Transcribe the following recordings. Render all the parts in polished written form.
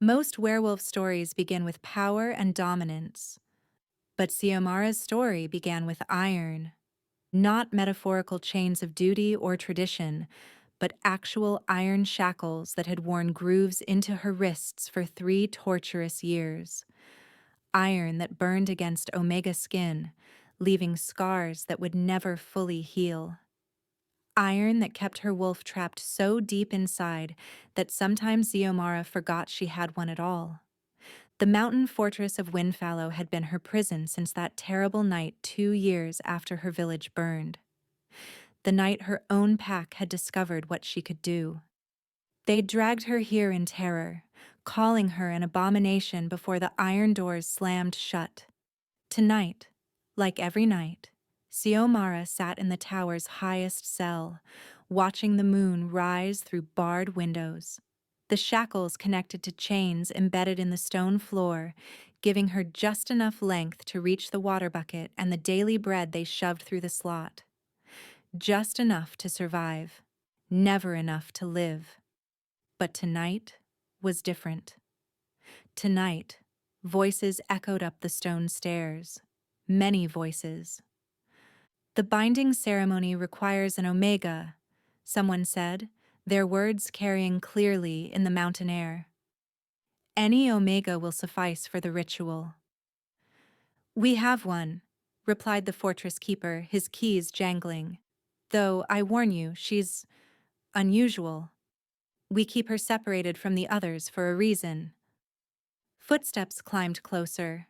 Most werewolf stories begin with power and dominance, but Xiomara's story began with iron, not metaphorical chains of duty or tradition, but actual iron shackles that had worn grooves into her wrists for 3 torturous years. Iron that burned against omega skin, leaving scars that would never fully heal. Iron that kept her wolf trapped so deep inside that sometimes Xiomara forgot she had one at all. The mountain fortress of Windfallow had been her prison since that terrible night 2 years after her village burned. The night her own pack had discovered what she could do. They dragged her here in terror, calling her an abomination before the iron doors slammed shut. Tonight, like every night, Xiomara sat in the tower's highest cell, watching the moon rise through barred windows. The shackles connected to chains embedded in the stone floor, giving her just enough length to reach the water bucket and the daily bread they shoved through the slot. Just enough to survive, never enough to live. But tonight was different. Tonight, voices echoed up the stone stairs. Many voices. The binding ceremony requires an omega, someone said, their words carrying clearly in the mountain air. Any omega will suffice for the ritual. We have one, replied the fortress keeper, his keys jangling. Though, I warn you, she's unusual. We keep her separated from the others for a reason. Footsteps climbed closer.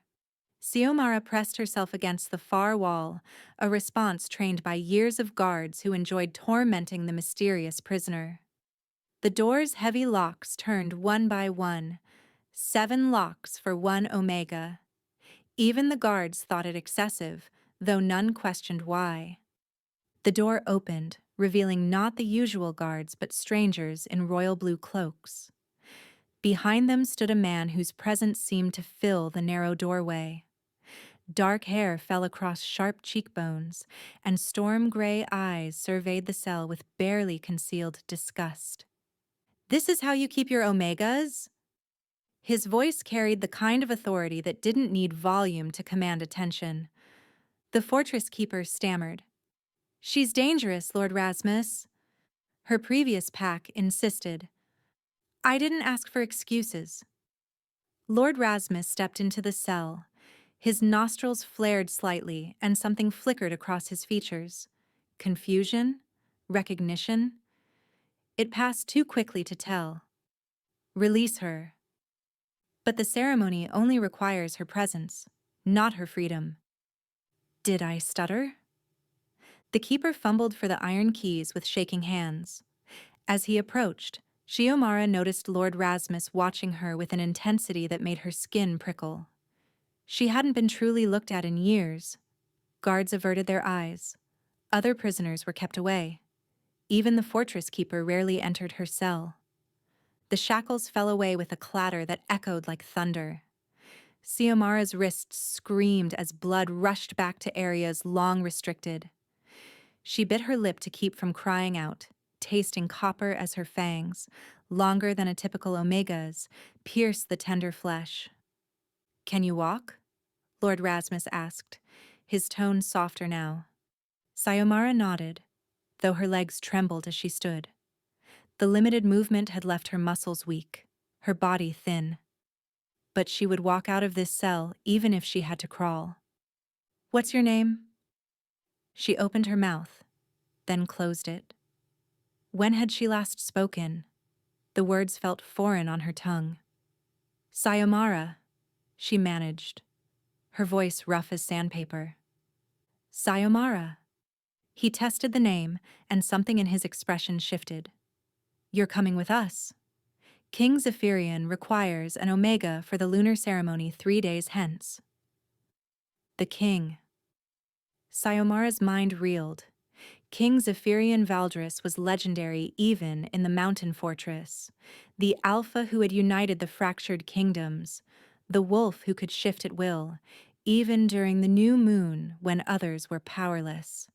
Xiomara pressed herself against the far wall, a response trained by years of guards who enjoyed tormenting the mysterious prisoner. The door's heavy locks turned one by one, 7 locks for 1 omega. Even the guards thought it excessive, though none questioned why. The door opened, revealing not the usual guards but strangers in royal blue cloaks. Behind them stood a man whose presence seemed to fill the narrow doorway. Dark hair fell across sharp cheekbones, and storm-gray eyes surveyed the cell with barely concealed disgust. "This is how you keep your omegas?" His voice carried the kind of authority that didn't need volume to command attention. The fortress keeper stammered. "She's dangerous, Lord Rasmus." Her previous pack insisted. "I didn't ask for excuses." Lord Rasmus stepped into the cell. His nostrils flared slightly, and something flickered across his features. Confusion? Recognition? It passed too quickly to tell. Release her. But the ceremony only requires her presence, not her freedom. Did I stutter? The keeper fumbled for the iron keys with shaking hands. As he approached, Xiomara noticed Lord Rasmus watching her with an intensity that made her skin prickle. She hadn't been truly looked at in years. Guards averted their eyes. Other prisoners were kept away. Even the fortress keeper rarely entered her cell. The shackles fell away with a clatter that echoed like thunder. Xiomara's wrists screamed as blood rushed back to areas long restricted. She bit her lip to keep from crying out, tasting copper as her fangs, longer than a typical omega's, pierced the tender flesh. "Can you walk?" Lord Rasmus asked, his tone softer now. Xiomara nodded, though her legs trembled as she stood. The limited movement had left her muscles weak, her body thin. But she would walk out of this cell even if she had to crawl. "What's your name?" She opened her mouth, then closed it. When had she last spoken? The words felt foreign on her tongue. "Xiomara," she managed, her voice rough as sandpaper. "Xiomara." He tested the name, and something in his expression shifted. "You're coming with us. King Zephyrian requires an omega for the lunar ceremony 3 days hence." The king. Xiomara's mind reeled. King Zephyrian Valdris was legendary even in the mountain fortress, the alpha who had united the fractured kingdoms, the wolf who could shift at will, even during the new moon when others were powerless.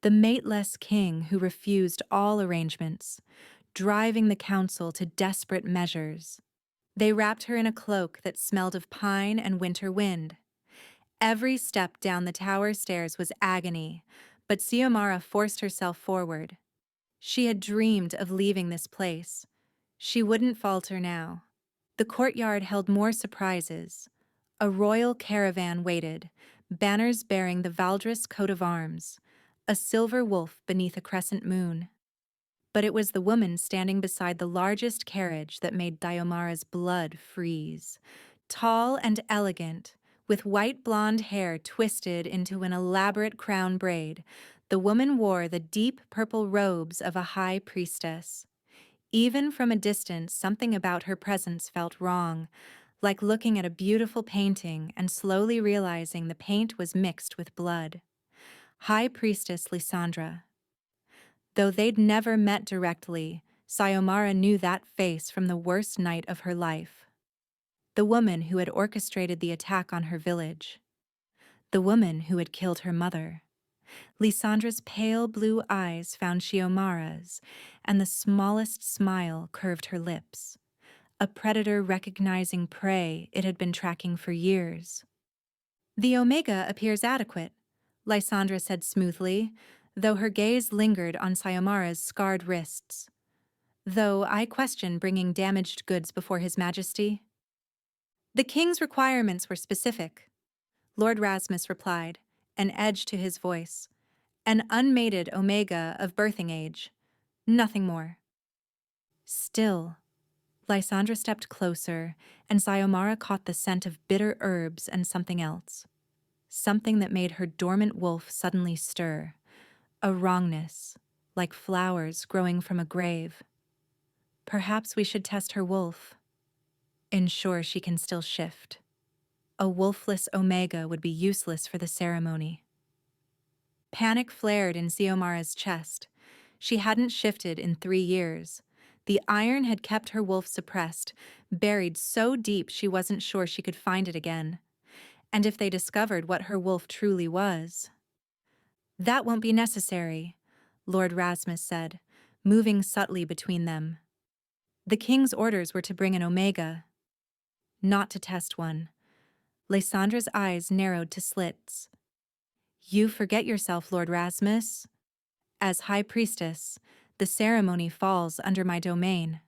The mateless king who refused all arrangements, driving the council to desperate measures. They wrapped her in a cloak that smelled of pine and winter wind. Every step down the tower stairs was agony, but Xiomara forced herself forward. She had dreamed of leaving this place. She wouldn't falter now. The courtyard held more surprises. A royal caravan waited, banners bearing the Valdris coat of arms, a silver wolf beneath a crescent moon. But it was the woman standing beside the largest carriage that made Diomara's blood freeze. Tall and elegant, with white blonde hair twisted into an elaborate crown braid, the woman wore the deep purple robes of a high priestess. Even from a distance, something about her presence felt wrong, like looking at a beautiful painting and slowly realizing the paint was mixed with blood. High Priestess Lysandra. Though they'd never met directly, Sayomara knew that face from the worst night of her life. The woman who had orchestrated the attack on her village. The woman who had killed her mother. Lysandra's pale blue eyes found Xiomara's, and the smallest smile curved her lips. A predator recognizing prey it had been tracking for years. "The Omega appears adequate," Lysandra said smoothly, though her gaze lingered on Sayomara's scarred wrists. "Though I question bringing damaged goods before His Majesty." "The king's requirements were specific," Lord Rasmus replied, an edge to his voice. "An unmated Omega of birthing age. Nothing more." Still, Lysandra stepped closer, and Sayomara caught the scent of bitter herbs and something else. Something that made her dormant wolf suddenly stir. A wrongness, like flowers growing from a grave. Perhaps we should test her wolf. Ensure she can still shift. A wolfless Omega would be useless for the ceremony. Panic flared in Xiomara's chest. She hadn't shifted in 3 years. The iron had kept her wolf suppressed, buried so deep she wasn't sure she could find it again. And if they discovered what her wolf truly was... "That won't be necessary," Lord Rasmus said, moving subtly between them. "The king's orders were to bring an Omega, not to test one." Lysandra's eyes narrowed to slits. "You forget yourself, Lord Rasmus. As High Priestess, the ceremony falls under my domain."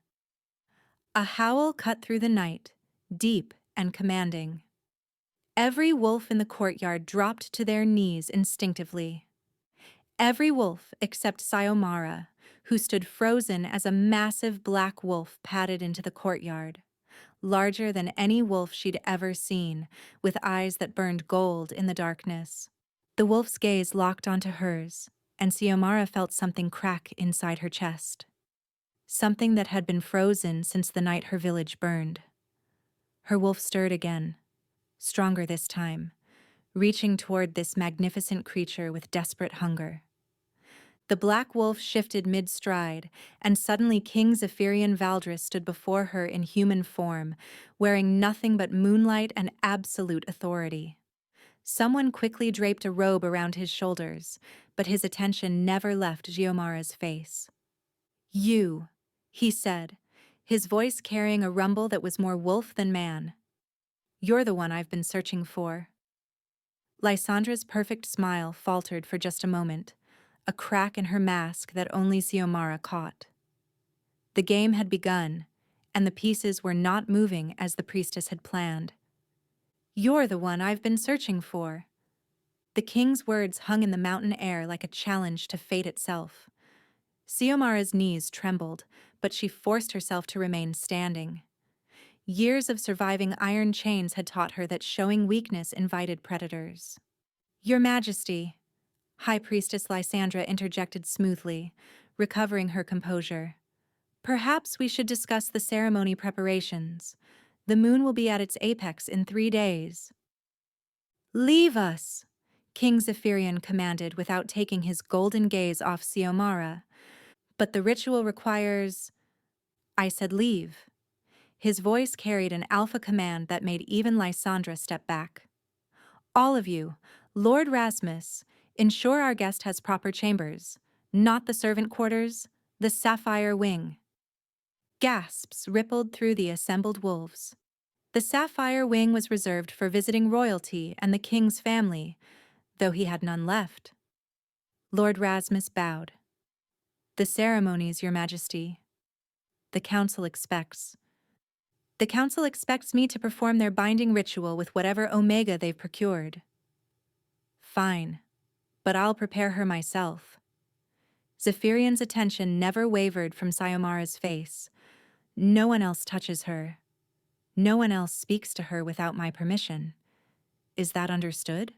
A howl cut through the night, deep and commanding. Every wolf in the courtyard dropped to their knees instinctively. Every wolf except Xiomara, who stood frozen as a massive black wolf padded into the courtyard, larger than any wolf she'd ever seen, with eyes that burned gold in the darkness. The wolf's gaze locked onto hers, and Xiomara felt something crack inside her chest. Something that had been frozen since the night her village burned. Her wolf stirred again, stronger this time, reaching toward this magnificent creature with desperate hunger. The black wolf shifted mid-stride, and suddenly King Zephyrian Valdris stood before her in human form, wearing nothing but moonlight and absolute authority. Someone quickly draped a robe around his shoulders, but his attention never left Xiomara's face. "You," he said, his voice carrying a rumble that was more wolf than man. "You're the one I've been searching for." Lysandra's perfect smile faltered for just a moment, a crack in her mask that only Xiomara caught. The game had begun, and the pieces were not moving as the priestess had planned. "You're the one I've been searching for." The king's words hung in the mountain air like a challenge to fate itself. Xiomara's knees trembled, but she forced herself to remain standing. Years of surviving iron chains had taught her that showing weakness invited predators. "Your Majesty," High Priestess Lysandra interjected smoothly, recovering her composure. "Perhaps we should discuss the ceremony preparations. The moon will be at its apex in 3 days." "Leave us," King Zephyrian commanded without taking his golden gaze off Xiomara. "But the ritual requires..." "I said leave." His voice carried an alpha command that made even Lysandra step back. "All of you, Lord Rasmus, ensure our guest has proper chambers, not the servant quarters, the sapphire wing." Gasps rippled through the assembled wolves. The sapphire wing was reserved for visiting royalty and the king's family, though he had none left. Lord Rasmus bowed. "The ceremonies, Your Majesty. The council expects. The council expects me to perform their binding ritual with whatever omega they've procured." "Fine, but I'll prepare her myself." Zephyrian's attention never wavered from Sayomara's face. "No one else touches her. No one else speaks to her without my permission. Is that understood?"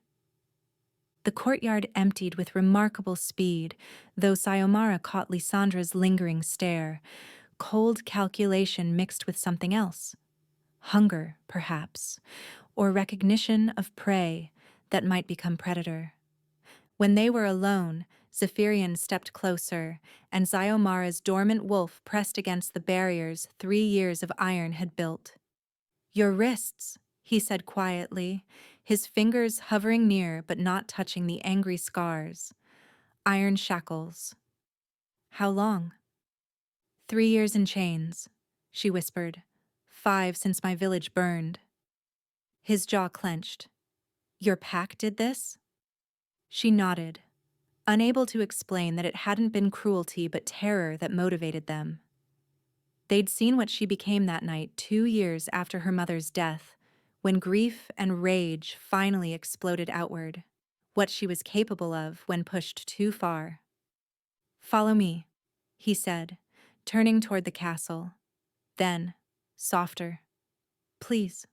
The courtyard emptied with remarkable speed, though Sayomara caught Lysandra's lingering stare. Cold calculation mixed with something else. Hunger, perhaps, or recognition of prey that might become predator. When they were alone, Zephyrian stepped closer, and Sayomara's dormant wolf pressed against the barriers 3 years of iron had built. "Your wrists," he said quietly, his fingers hovering near but not touching the angry scars. "Iron shackles." "How long?" "3 years in chains," she whispered. "5 since my village burned." His jaw clenched. "Your pack did this?" She nodded, unable to explain that it hadn't been cruelty but terror that motivated them. They'd seen what she became that night 2 years after her mother's death, when grief and rage finally exploded outward, what she was capable of when pushed too far. "Follow me," he said, turning toward the castle. Then, softer, "Please."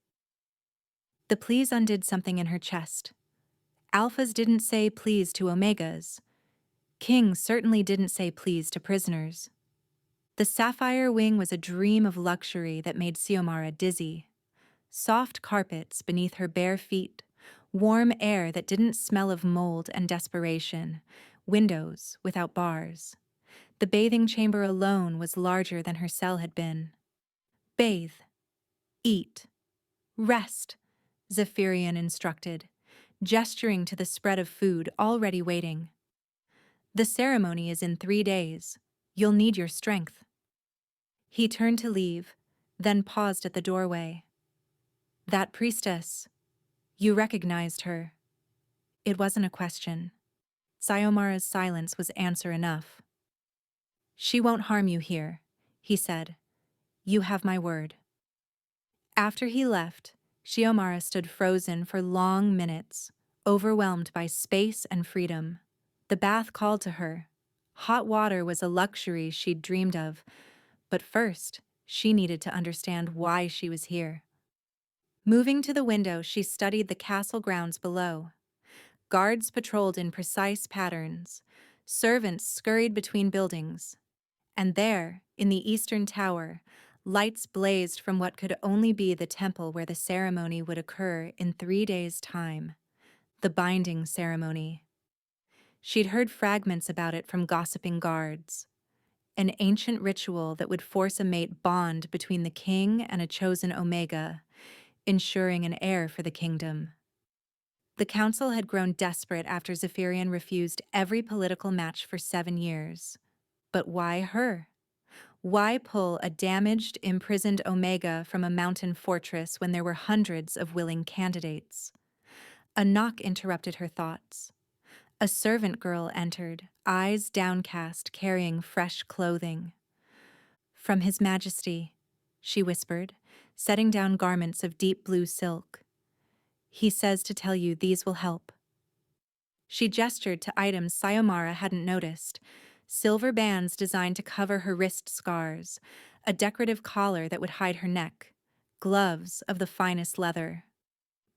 The please undid something in her chest. Alphas didn't say please to Omegas. Kings certainly didn't say please to prisoners. The sapphire wing was a dream of luxury that made Sayomara dizzy. Soft carpets beneath her bare feet, warm air that didn't smell of mold and desperation, windows without bars. The bathing chamber alone was larger than her cell had been. "Bathe. Eat. Rest," Zephyrian instructed, gesturing to the spread of food already waiting. "The ceremony is in 3 days. You'll need your strength." He turned to leave, then paused at the doorway. "That priestess. You recognized her." It wasn't a question. Sayomara's silence was answer enough. "She won't harm you here," he said. "You have my word." After he left, Sayomara stood frozen for long minutes, overwhelmed by space and freedom. The bath called to her. Hot water was a luxury she'd dreamed of, but first, she needed to understand why she was here. Moving to the window, she studied the castle grounds below. Guards patrolled in precise patterns. Servants scurried between buildings. And there, in the eastern tower, lights blazed from what could only be the temple where the ceremony would occur in 3 days' time. The binding ceremony. She'd heard fragments about it from gossiping guards. An ancient ritual that would force a mate bond between the king and a chosen Omega, ensuring an heir for the kingdom. The council had grown desperate after Zephyrian refused every political match for 7 years. But why her? Why pull a damaged, imprisoned Omega from a mountain fortress when there were hundreds of willing candidates? A knock interrupted her thoughts. A servant girl entered, eyes downcast, carrying fresh clothing. "From His Majesty," she whispered, setting down garments of deep blue silk. "He says to tell you these will help." She gestured to items Sayomara hadn't noticed. Silver bands designed to cover her wrist scars, a decorative collar that would hide her neck, gloves of the finest leather.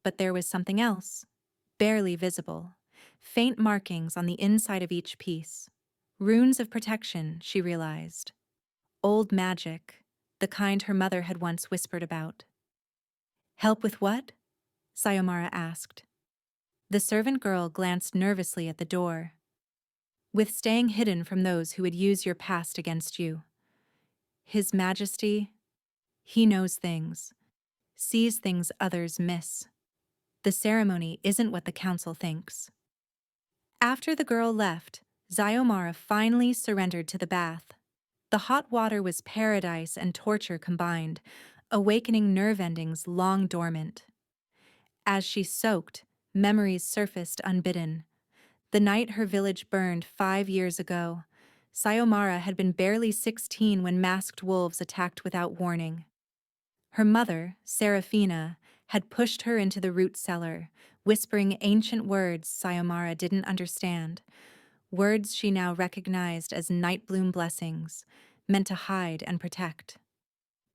But there was something else, barely visible, faint markings on the inside of each piece. Runes of protection, she realized. Old magic, the kind her mother had once whispered about. "Help with what?" Sayomara asked. The servant girl glanced nervously at the door. "With staying hidden from those who would use your past against you. His Majesty, he knows things, sees things others miss. The ceremony isn't what the council thinks." After the girl left, Sayomara finally surrendered to the bath. The hot water was paradise and torture combined, awakening nerve endings long dormant. As she soaked, memories surfaced unbidden. The night her village burned 5 years ago, Sayomara had been barely 16 when masked wolves attacked without warning. Her mother, Serafina, had pushed her into the root cellar, whispering ancient words Sayomara didn't understand, words she now recognized as nightbloom blessings, meant to hide and protect.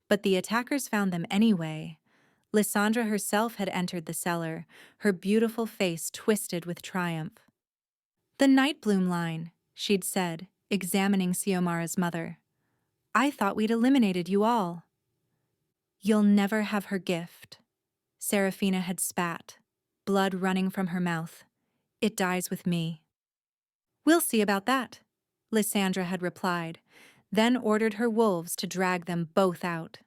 But the attackers found them anyway. Lysandra herself had entered the cellar, her beautiful face twisted with triumph. "The Nightbloom line," she'd said, examining Siomara's mother. "I thought we'd eliminated you all." "You'll never have her gift," Serafina had spat, blood running from her mouth. "It dies with me." "We'll see about that," Lysandra had replied, then ordered her wolves to drag them both out.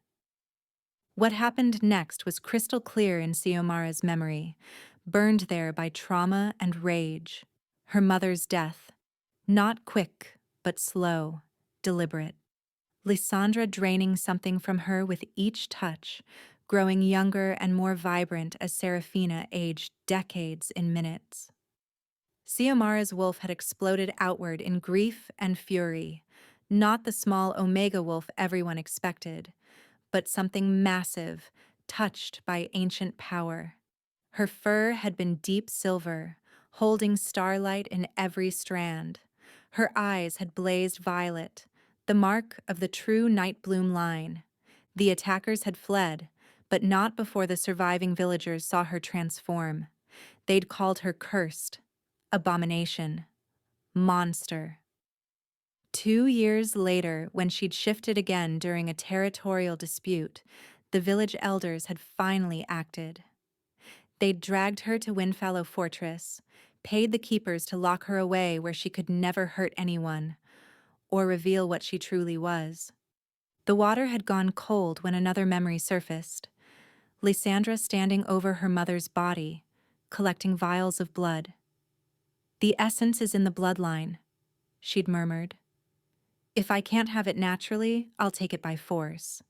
What happened next was crystal clear in Siomara's memory, burned there by trauma and rage. Her mother's death, not quick, but slow, deliberate. Lysandra draining something from her with each touch, growing younger and more vibrant as Serafina aged decades in minutes. Siomara's wolf had exploded outward in grief and fury, not the small omega wolf everyone expected, but something massive, touched by ancient power. Her fur had been deep silver, holding starlight in every strand. Her eyes had blazed violet, the mark of the true Nightbloom line. The attackers had fled, but not before the surviving villagers saw her transform. They'd called her cursed, abomination, monster. 2 years later, when she'd shifted again during a territorial dispute, the village elders had finally acted. They'd dragged her to Windfallow Fortress, paid the keepers to lock her away where she could never hurt anyone, or reveal what she truly was. The water had gone cold when another memory surfaced. Lysandra standing over her mother's body, collecting vials of blood. "The essence is in the bloodline," she'd murmured. "If I can't have it naturally, I'll take it by force."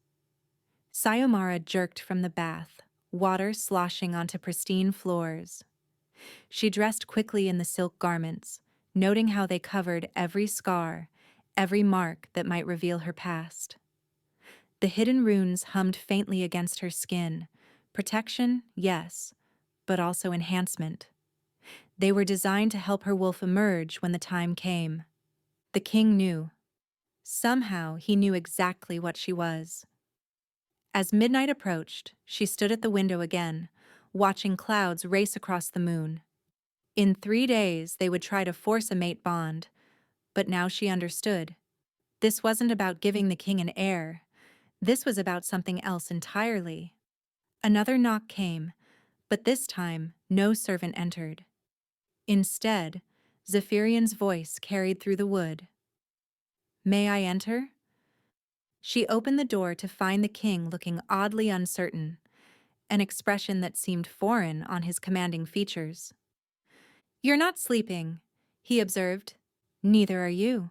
Sayomara jerked from the bath, water sloshing onto pristine floors. She dressed quickly in the silk garments, noting how they covered every scar, every mark that might reveal her past. The hidden runes hummed faintly against her skin. Protection, yes, but also enhancement. They were designed to help her wolf emerge when the time came. The king knew. Somehow he knew exactly what she was. As midnight approached, she stood at the window again, watching clouds race across the moon. In 3 days, they would try to force a mate bond, but now she understood. This wasn't about giving the king an heir. This was about something else entirely. Another knock came, but this time, no servant entered. Instead, Zephyrian's voice carried through the wood. "May I enter?" She opened the door to find the king looking oddly uncertain, an expression that seemed foreign on his commanding features. "You're not sleeping," he observed. "Neither are you."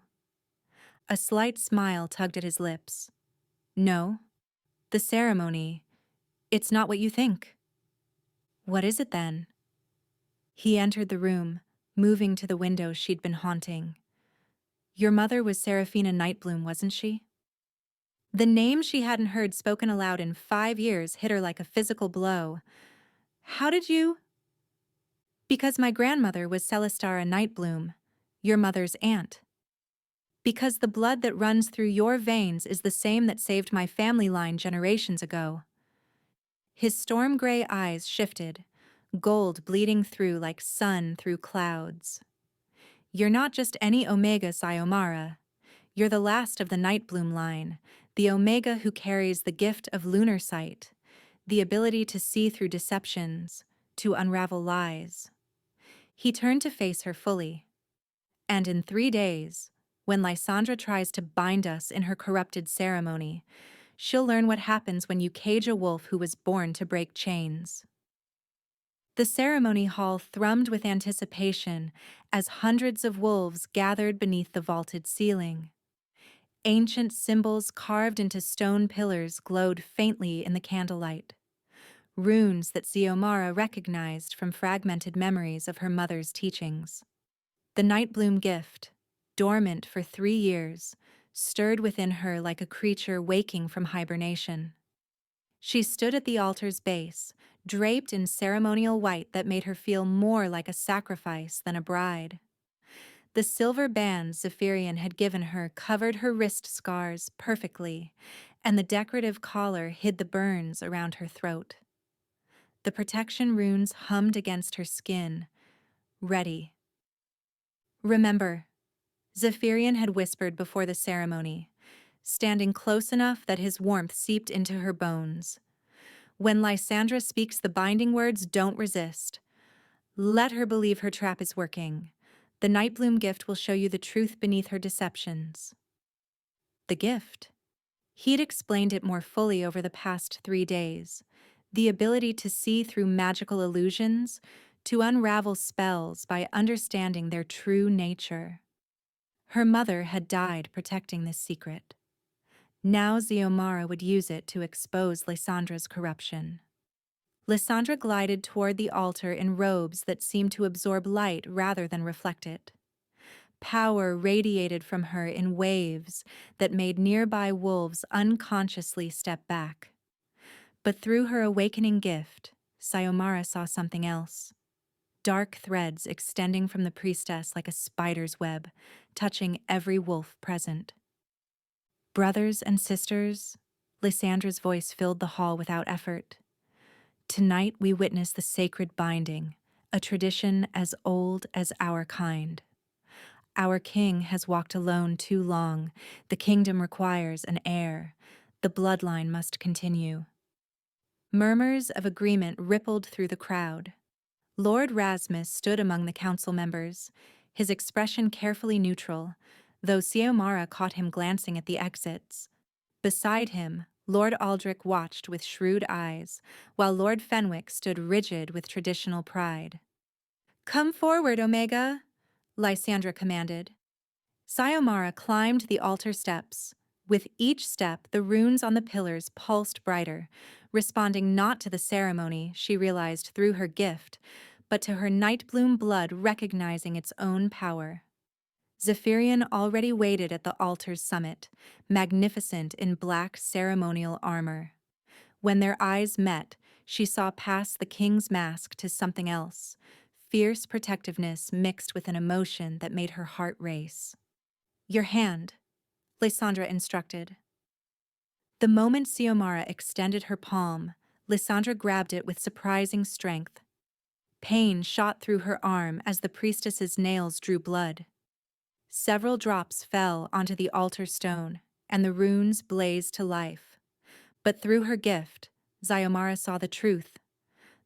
A slight smile tugged at his lips. "No. The ceremony, it's not what you think." "What is it then?" He entered the room, moving to the window she'd been haunting. "Your mother was Serafina Nightbloom, wasn't she?" The name she hadn't heard spoken aloud in 5 years hit her like a physical blow. "How did you—" "Because my grandmother was Celestara Nightbloom, your mother's aunt. Because the blood that runs through your veins is the same that saved my family line generations ago." His storm-gray eyes shifted, gold bleeding through like sun through clouds. "You're not just any Omega Sayomara. You're the last of the Nightbloom line, the Omega who carries the gift of lunar sight, the ability to see through deceptions, to unravel lies." He turned to face her fully. "And in 3 days, when Lysandra tries to bind us in her corrupted ceremony, she'll learn what happens when you cage a wolf who was born to break chains." The ceremony hall thrummed with anticipation as hundreds of wolves gathered beneath the vaulted ceiling. Ancient symbols carved into stone pillars glowed faintly in the candlelight, runes that Xiomara recognized from fragmented memories of her mother's teachings. The Nightbloom gift, dormant for 3 years, stirred within her like a creature waking from hibernation. She stood at the altar's base, draped in ceremonial white that made her feel more like a sacrifice than a bride. The silver band Zephyrian had given her covered her wrist scars perfectly, and the decorative collar hid the burns around her throat. The protection runes hummed against her skin, ready. "Remember," Zephyrian had whispered before the ceremony, standing close enough that his warmth seeped into her bones. "When Lysandra speaks the binding words, don't resist. Let her believe her trap is working. The Nightbloom gift will show you the truth beneath her deceptions." The gift? He'd explained it more fully over the past 3 days. The ability to see through magical illusions, to unravel spells by understanding their true nature. Her mother had died protecting this secret. Now Xiomara would use it to expose Lysandra's corruption. Lysandra glided toward the altar in robes that seemed to absorb light rather than reflect it. Power radiated from her in waves that made nearby wolves unconsciously step back. But through her awakening gift, Xiomara saw something else. Dark threads extending from the priestess like a spider's web, touching every wolf present. "Brothers and sisters," Lysandra's voice filled the hall without effort. "Tonight we witness the sacred binding, a tradition as old as our kind. Our king has walked alone too long. The kingdom requires an heir. The bloodline must continue." Murmurs of agreement rippled through the crowd. Lord Rasmus stood among the council members, his expression carefully neutral, though Xiomara caught him glancing at the exits. Beside him, Lord Aldrich watched with shrewd eyes, while Lord Fenwick stood rigid with traditional pride. "Come forward, Omega," Lysandra commanded. Xiomara climbed the altar steps. With each step, the runes on the pillars pulsed brighter, responding not to the ceremony she realized through her gift, but to her Nightbloom blood recognizing its own power. Zephyrian already waited at the altar's summit, magnificent in black ceremonial armor. When their eyes met, she saw past the king's mask to something else, fierce protectiveness mixed with an emotion that made her heart race. "Your hand," Lysandra instructed. The moment Xiomara extended her palm, Lysandra grabbed it with surprising strength. Pain shot through her arm as the priestess's nails drew blood. Several drops fell onto the altar stone, and the runes blazed to life. But through her gift, Xiomara saw the truth.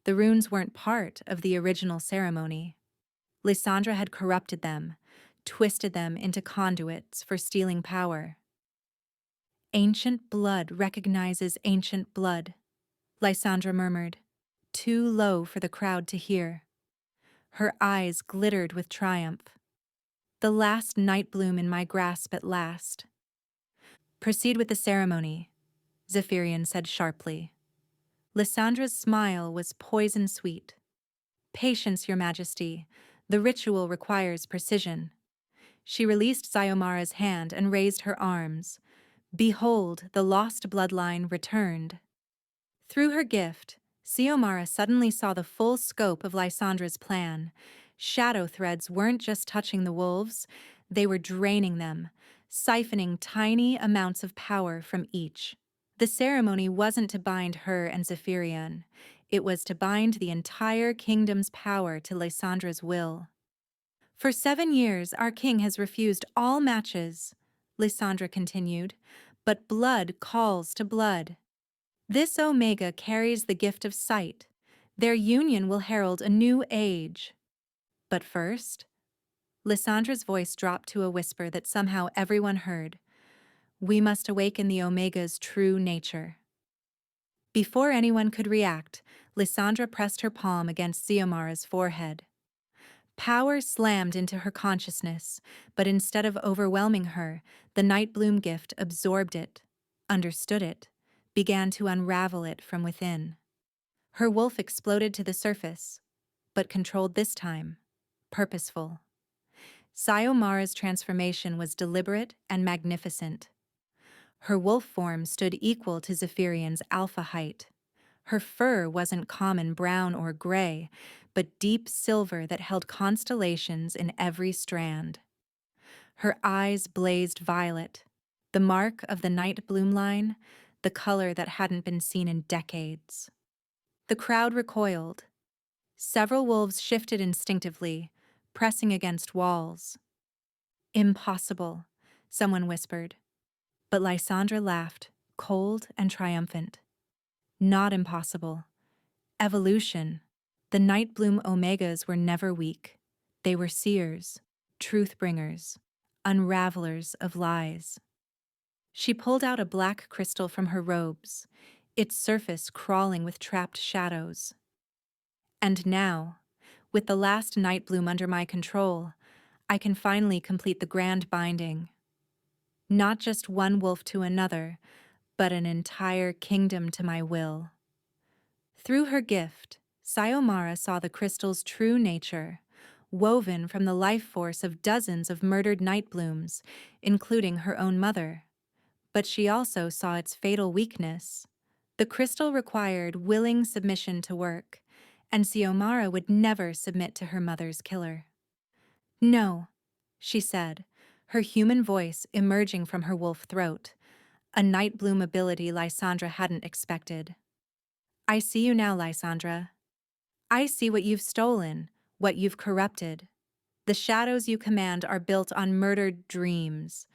The runes weren't part of the original ceremony. Lysandra had corrupted them, twisted them into conduits for stealing power. "Ancient blood recognizes ancient blood," Lysandra murmured, too low for the crowd to hear. Her eyes glittered with triumph. "The last Nightbloom in my grasp at last." "Proceed with the ceremony," Zephyrian said sharply. Lysandra's smile was poison-sweet. "Patience, Your Majesty. The ritual requires precision." She released Xiomara's hand and raised her arms. Behold, the lost bloodline returned. Through her gift, Xiomara suddenly saw the full scope of Lysandra's plan. Shadow threads weren't just touching the wolves, they were draining them, siphoning tiny amounts of power from each. The ceremony wasn't to bind her and Zephyrian. It was to bind the entire kingdom's power to Lysandra's will. "For 7 years, our king has refused all matches," Lysandra continued, "but blood calls to blood. This Omega carries the gift of sight. Their union will herald a new age. But first," Lysandra's voice dropped to a whisper that somehow everyone heard, "we must awaken the Omega's true nature." Before anyone could react, Lysandra pressed her palm against Xiomara's forehead. Power slammed into her consciousness, but instead of overwhelming her, the Nightbloom gift absorbed it, understood it, began to unravel it from within. Her wolf exploded to the surface, but controlled this time, purposeful. Sayomara's transformation was deliberate and magnificent. Her wolf form stood equal to Zephyrian's alpha height. Her fur wasn't common brown or gray, but deep silver that held constellations in every strand. Her eyes blazed violet, the mark of the night bloom line, the color that hadn't been seen in decades. The crowd recoiled. Several wolves shifted instinctively, pressing against walls. "Impossible," someone whispered. But Lysandra laughed, cold and triumphant. "Not impossible. Evolution." The Nightbloom Omegas were never weak. They were seers, truth-bringers, unravelers of lies. She pulled out a black crystal from her robes, its surface crawling with trapped shadows. "And now, with the last Nightbloom under my control, I can finally complete the grand binding. Not just one wolf to another, but an entire kingdom to my will." Through her gift, Sayomara saw the crystal's true nature, woven from the life force of dozens of murdered Nightblooms, including her own mother. But she also saw its fatal weakness. The crystal required willing submission to work, and Sayomara would never submit to her mother's killer. "No," she said, her human voice emerging from her wolf throat, a Nightbloom ability Lysandra hadn't expected. "I see you now, Lysandra. I see what you've stolen, what you've corrupted. The shadows you command are built on murdered dreams,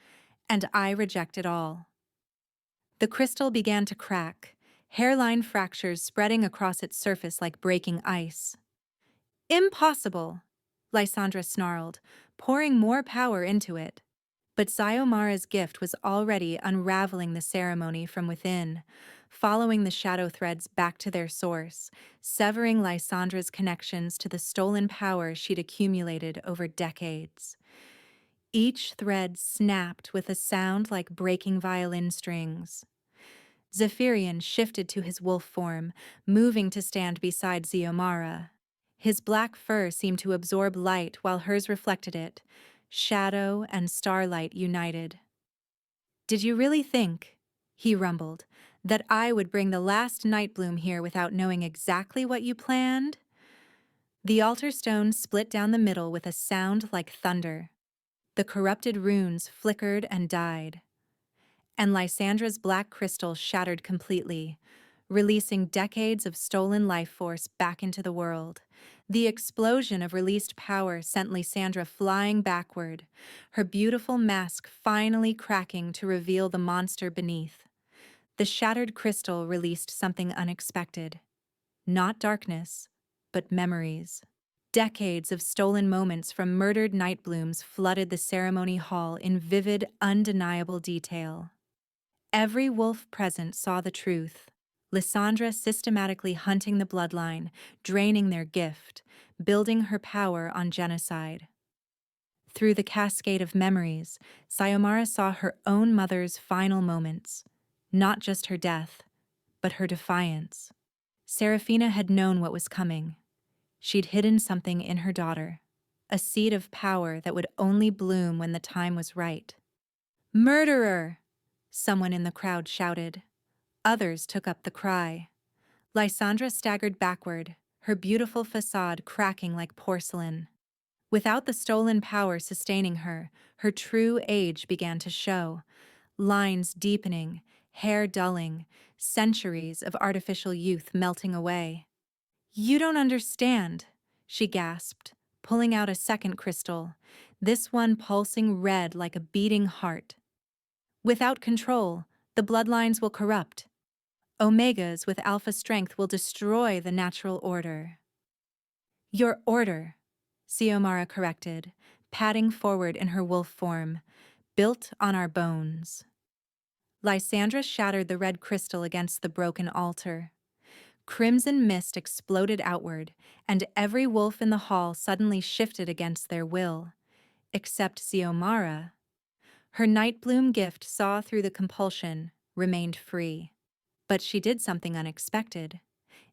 and I reject it all." The crystal began to crack, hairline fractures spreading across its surface like breaking ice. "Impossible!" Lysandra snarled, pouring more power into it. But Sayomara's gift was already unraveling the ceremony from within, following the shadow threads back to their source, severing Lysandra's connections to the stolen power she'd accumulated over decades. Each thread snapped with a sound like breaking violin strings. Zephyrian shifted to his wolf form, moving to stand beside Sayomara. His black fur seemed to absorb light while hers reflected it, shadow and starlight united. "Did you really think," he rumbled, "that I would bring the last Nightbloom here without knowing exactly what you planned?" The altar stone split down the middle with a sound like thunder. The corrupted runes flickered and died. And Lysandra's black crystal shattered completely, releasing decades of stolen life force back into the world. The explosion of released power sent Lysandra flying backward, her beautiful mask finally cracking to reveal the monster beneath. The shattered crystal released something unexpected. Not darkness, but memories. Decades of stolen moments from murdered Nightblooms flooded the ceremony hall in vivid, undeniable detail. Every wolf present saw the truth. Lysandra systematically hunting the bloodline, draining their gift, building her power on genocide. Through the cascade of memories, Sayomara saw her own mother's final moments, not just her death, but her defiance. Serafina had known what was coming. She'd hidden something in her daughter, a seed of power that would only bloom when the time was right. "Murderer!" someone in the crowd shouted. Others took up the cry. Lysandra staggered backward, her beautiful facade cracking like porcelain. Without the stolen power sustaining her, her true age began to show. Lines deepening, hair dulling, centuries of artificial youth melting away. "You don't understand," she gasped, pulling out a second crystal, this one pulsing red like a beating heart. "Without control, the bloodlines will corrupt. Omegas with alpha strength will destroy the natural order." "Your order," Sayomara corrected, padding forward in her wolf form, "built on our bones." Lysandra shattered the red crystal against the broken altar. Crimson mist exploded outward, and every wolf in the hall suddenly shifted against their will, except Xiomara. Her Nightbloom gift saw through the compulsion, remained free. But she did something unexpected.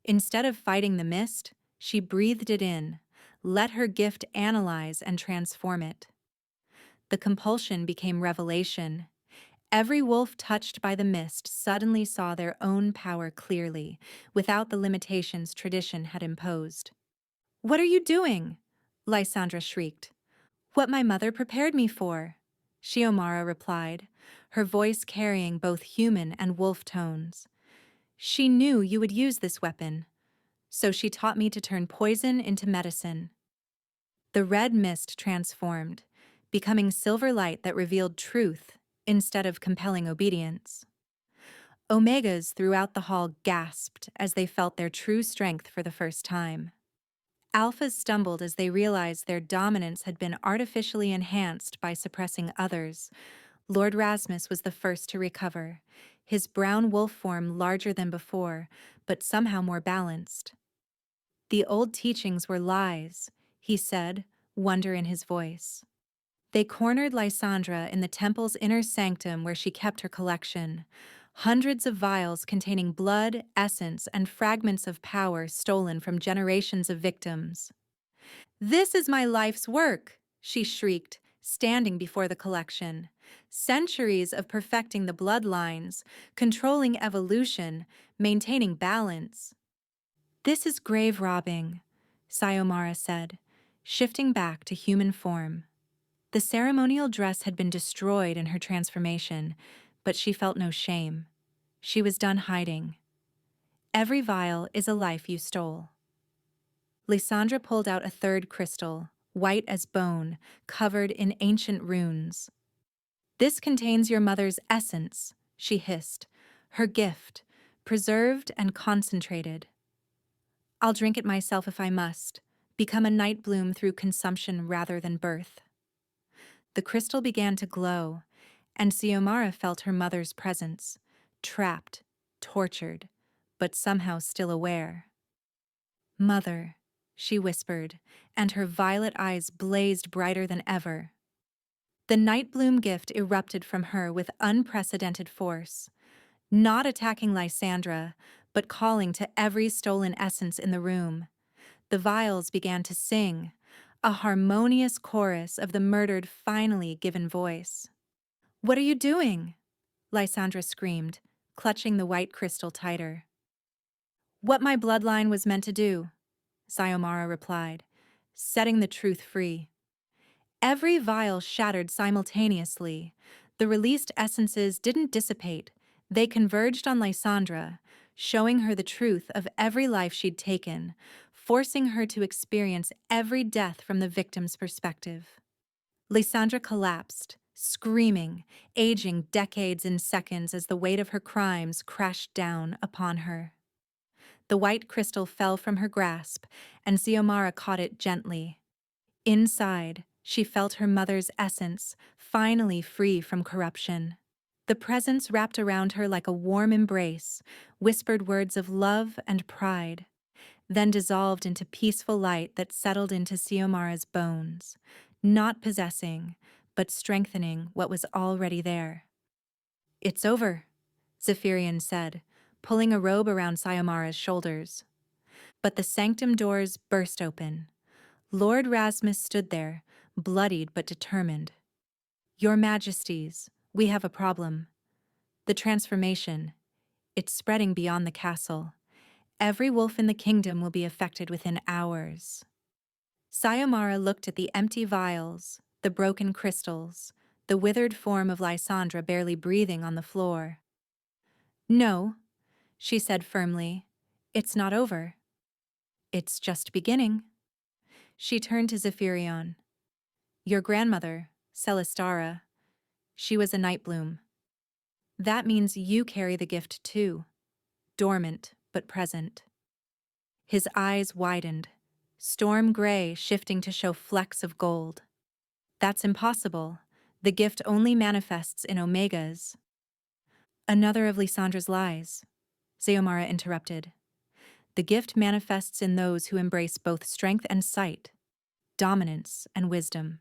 Instead of fighting the mist, she breathed it in, let her gift analyze and transform it. The compulsion became revelation. Every wolf touched by the mist suddenly saw their own power clearly, without the limitations tradition had imposed. "What are you doing?" Lysandra shrieked. "What my mother prepared me for," Xiomara replied, her voice carrying both human and wolf tones. "She knew you would use this weapon, so she taught me to turn poison into medicine." The red mist transformed, becoming silver light that revealed truth instead of compelling obedience. Omegas throughout the hall gasped as they felt their true strength for the first time. Alphas stumbled as they realized their dominance had been artificially enhanced by suppressing others. Lord Rasmus was the first to recover, his brown wolf form larger than before, but somehow more balanced. "The old teachings were lies," he said, wonder in his voice. They cornered Lysandra in the temple's inner sanctum where she kept her collection. Hundreds of vials containing blood, essence, and fragments of power stolen from generations of victims. "This is my life's work," she shrieked, standing before the collection. "Centuries of perfecting the bloodlines, controlling evolution, maintaining balance." "This is grave robbing," Xiomara said, shifting back to human form. The ceremonial dress had been destroyed in her transformation, but she felt no shame. She was done hiding. "Every vial is a life you stole." Lysandra pulled out a third crystal, white as bone, covered in ancient runes. "This contains your mother's essence," she hissed, "her gift, preserved and concentrated. I'll drink it myself if I must, become a Nightbloom through consumption rather than birth." The crystal began to glow, and Xiomara felt her mother's presence, trapped, tortured, but somehow still aware. "Mother," she whispered, and her violet eyes blazed brighter than ever. The Nightbloom gift erupted from her with unprecedented force, not attacking Lysandra, but calling to every stolen essence in the room. The vials began to sing, a harmonious chorus of the murdered finally given voice. "What are you doing?" Lysandra screamed, clutching the white crystal tighter. "What my bloodline was meant to do," Xiomara replied, setting the truth free. Every vial shattered simultaneously. The released essences didn't dissipate. They converged on Lysandra, showing her the truth of every life she'd taken, forcing her to experience every death from the victim's perspective. Lysandra collapsed, screaming, aging decades in seconds as the weight of her crimes crashed down upon her. The white crystal fell from her grasp, and Xiomara caught it gently. Inside, she felt her mother's essence, finally free from corruption. The presence wrapped around her like a warm embrace, whispered words of love and pride, then dissolved into peaceful light that settled into Xiomara's bones, not possessing, but strengthening what was already there. "It's over," Zephyrian said, pulling a robe around Xiomara's shoulders. But the sanctum doors burst open. Lord Rasmus stood there, bloodied but determined. "Your Majesties, we have a problem. The transformation, it's spreading beyond the castle. Every wolf in the kingdom will be affected within hours." Xiomara looked at the empty vials, the broken crystals, the withered form of Lysandra barely breathing on the floor. "No," she said firmly, "it's not over. It's just beginning." She turned to Zephyrion. "Your grandmother, Celestara, she was a Nightbloom. That means you carry the gift too, dormant but present." His eyes widened, storm gray shifting to show flecks of gold. "That's impossible. The gift only manifests in Omegas." "Another of Lysandra's lies," Xiomara interrupted. The gift manifests in those who embrace both strength and sight, dominance and wisdom.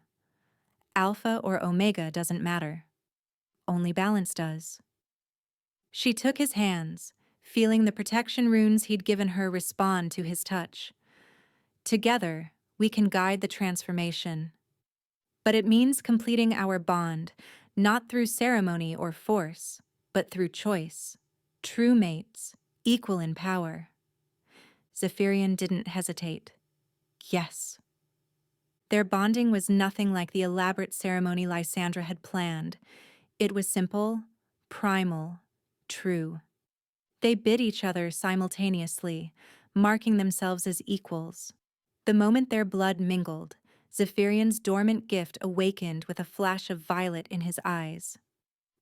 Alpha or Omega doesn't matter. Only balance does. She took his hands, feeling the protection runes he'd given her respond to his touch. Together, we can guide the transformation. But it means completing our bond, not through ceremony or force, but through choice. True mates, equal in power. Zephyrian didn't hesitate. Yes. Their bonding was nothing like the elaborate ceremony Lysandra had planned. It was simple, primal, true. They bid each other simultaneously, marking themselves as equals. The moment their blood mingled, Zephyrian's dormant gift awakened with a flash of violet in his eyes.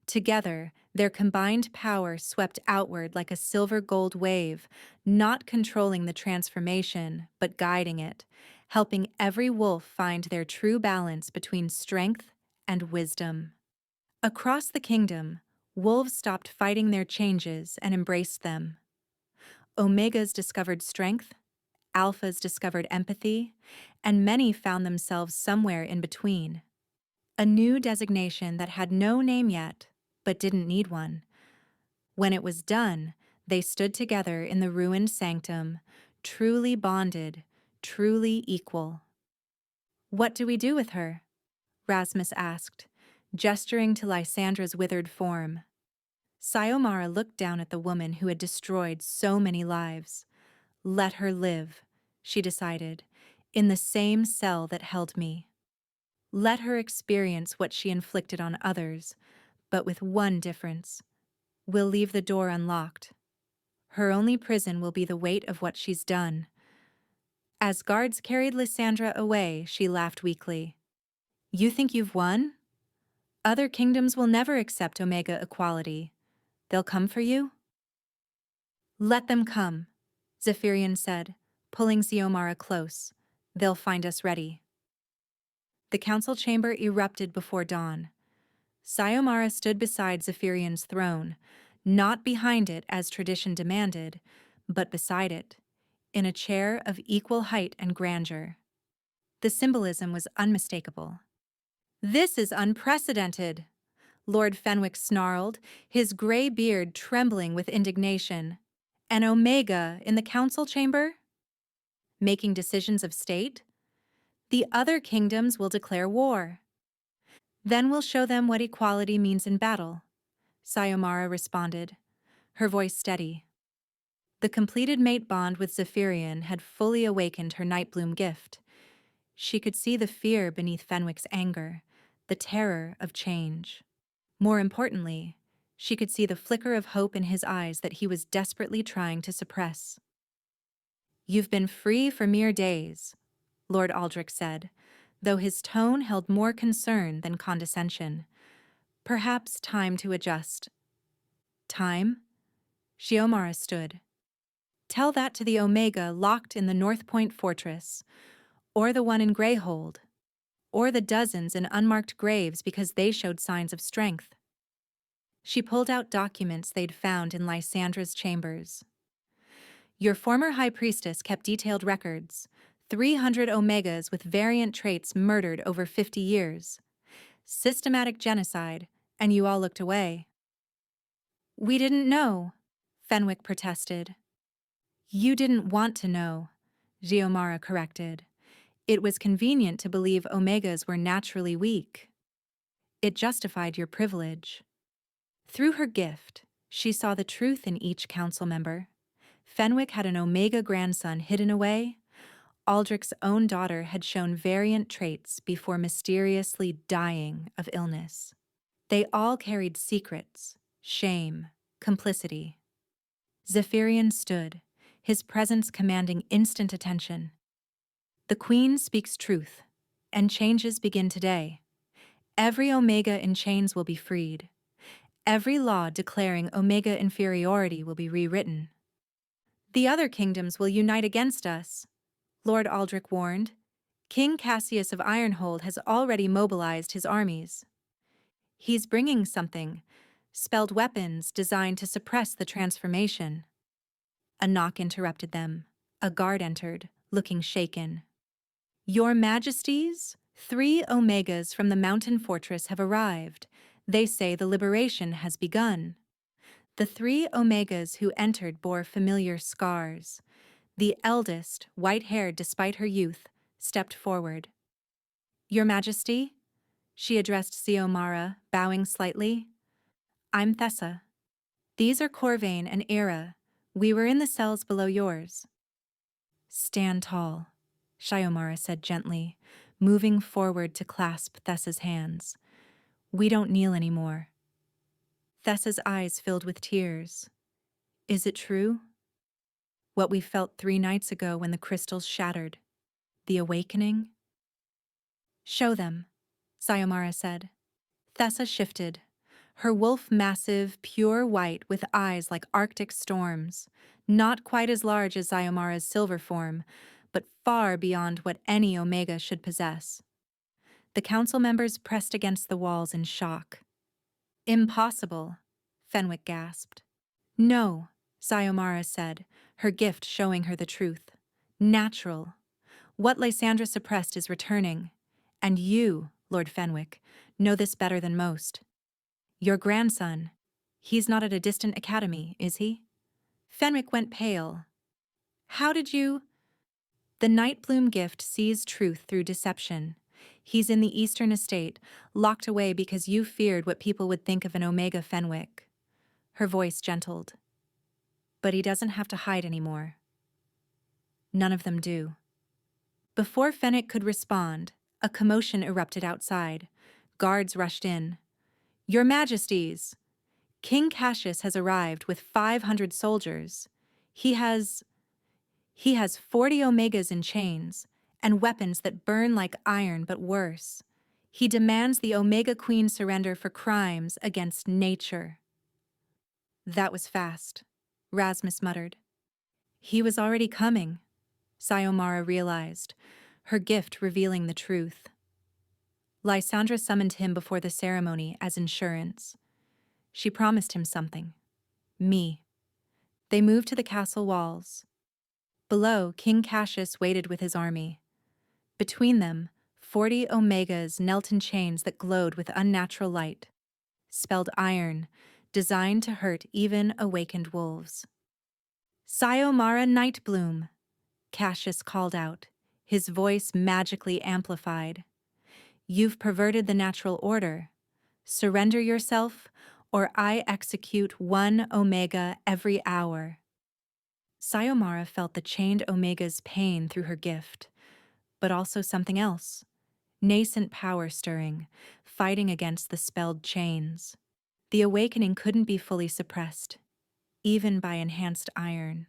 Together, their combined power swept outward like a silver-gold wave, not controlling the transformation, but guiding it, helping every wolf find their true balance between strength and wisdom. Across the kingdom, wolves stopped fighting their changes and embraced them. Omegas discovered strength, alphas discovered empathy, and many found themselves somewhere in between. A new designation that had no name yet, but didn't need one. When it was done, they stood together in the ruined sanctum, truly bonded, truly equal. "What do we do with her?" Rasmus asked, gesturing to Lysandra's withered form. Sayomara looked down at the woman who had destroyed so many lives. "Let her live," she decided, "in the same cell that held me. Let her experience what she inflicted on others, but with one difference. We'll leave the door unlocked. Her only prison will be the weight of what she's done." As guards carried Lysandra away, she laughed weakly. "You think you've won? Other kingdoms will never accept Omega equality. They'll come for you?" "Let them come," Zephyrian said, pulling Xiomara close. "They'll find us ready." The council chamber erupted before dawn. Sayomara stood beside Zephyrian's throne, not behind it as tradition demanded, but beside it, in a chair of equal height and grandeur. The symbolism was unmistakable. "This is unprecedented," Lord Fenwick snarled, his gray beard trembling with indignation. "An Omega in the council chamber? Making decisions of state? The other kingdoms will declare war. Then we'll show them what equality means in battle," Sayomara responded, her voice steady. The completed mate bond with Zephyrian had fully awakened her Nightbloom gift. She could see the fear beneath Fenwick's anger, the terror of change. More importantly, she could see the flicker of hope in his eyes that he was desperately trying to suppress. "You've been free for mere days," Lord Aldrich said, though his tone held more concern than condescension. "Perhaps time to adjust." "Time?" Xiomara stood. "Tell that to the Omega locked in the North Point Fortress, or the one in Greyhold, or the dozens in unmarked graves because they showed signs of strength." She pulled out documents they'd found in Lysandra's chambers. "Your former high priestess kept detailed records. 300 Omegas with variant traits murdered over 50 years. Systematic genocide, and you all looked away." "We didn't know," Fenwick protested. "You didn't want to know," Xiomara corrected. "It was convenient to believe Omegas were naturally weak. It justified your privilege." Through her gift, she saw the truth in each council member. Fenwick had an Omega grandson hidden away. Aldrich's own daughter had shown variant traits before mysteriously dying of illness. They all carried secrets, shame, complicity. Zephyrian stood, his presence commanding instant attention. "The Queen speaks truth, and changes begin today. Every Omega in chains will be freed. Every law declaring Omega inferiority will be rewritten." "The other kingdoms will unite against us," Lord Aldrich warned. "King Cassius of Ironhold has already mobilized his armies. He's bringing something, spelled weapons designed to suppress the transformation." A knock interrupted them. A guard entered, looking shaken. Your Majesties, 3 Omegas from the mountain fortress have arrived. They say the liberation has begun. The 3 Omegas who entered bore familiar scars. The eldest, white-haired despite her youth, stepped forward. Your Majesty, she addressed Xiomara, bowing slightly. I'm Thessa. These are Corvain and Era. We were in the cells below yours. Stand tall, Xiomara said gently, moving forward to clasp Thessa's hands. We don't kneel anymore. Thessa's eyes filled with tears. Is it true? What we felt 3 nights ago when the crystals shattered. The awakening? Show them, Xiomara said. Thessa shifted, her wolf massive, pure white with eyes like Arctic storms, not quite as large as Xiomara's silver form, but far beyond what any Omega should possess. The council members pressed against the walls in shock. Impossible, Fenwick gasped. No, Xiomara said, her gift showing her the truth. Natural. What Lysandra suppressed is returning. And you, Lord Fenwick, know this better than most. Your grandson, he's not at a distant academy, is he? Fenwick went pale. How did you? The Nightbloom gift sees truth through deception. He's in the Eastern Estate, locked away because you feared what people would think of an Omega Fenwick. Her voice gentled. But he doesn't have to hide anymore. None of them do. Before Fenwick could respond, a commotion erupted outside. Guards rushed in. Your Majesties! King Cassius has arrived with 500 soldiers. He has 40 Omegas in chains, and weapons that burn like iron but worse. He demands the Omega Queen surrender for crimes against nature. That was fast, Rasmus muttered. He was already coming, Xiomara realized, her gift revealing the truth. Lysandra summoned him before the ceremony as insurance. She promised him something. Me. They moved to the castle walls. Below, King Cassius waited with his army. Between them, 40 Omegas knelt in chains that glowed with unnatural light, spelled iron, designed to hurt even awakened wolves. Xiomara Nightbloom, Cassius called out, his voice magically amplified. You've perverted the natural order. Surrender yourself, or I execute 1 Omega every hour. Xiomara felt the chained Omega's pain through her gift, but also something else. Nascent power stirring, fighting against the spelled chains. The awakening couldn't be fully suppressed, even by enhanced iron.